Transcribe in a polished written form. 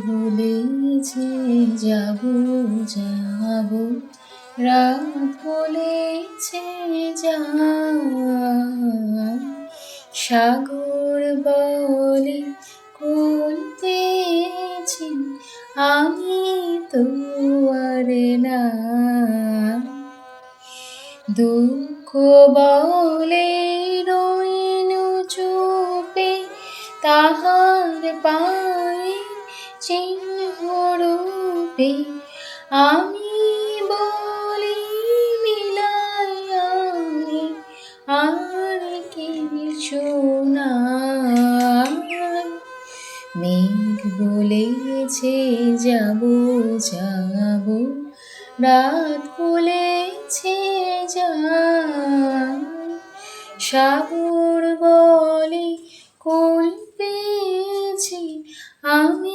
বলেছে যাব যাব, রাত বলেছে যাই, সাগর বলে কোল পেয়েছি, আমি তো আর নাই। দুঃখ বলে রইনু চুপে, তাহার পায়ে চিহ্ন রূপে, আমি বলি মিলাই আমি আর কিছু নাই। মেঘ বলেছে যাব যাব, রাত বলেছে যাই, সাগর বলে কোল পেয়েছি, আমি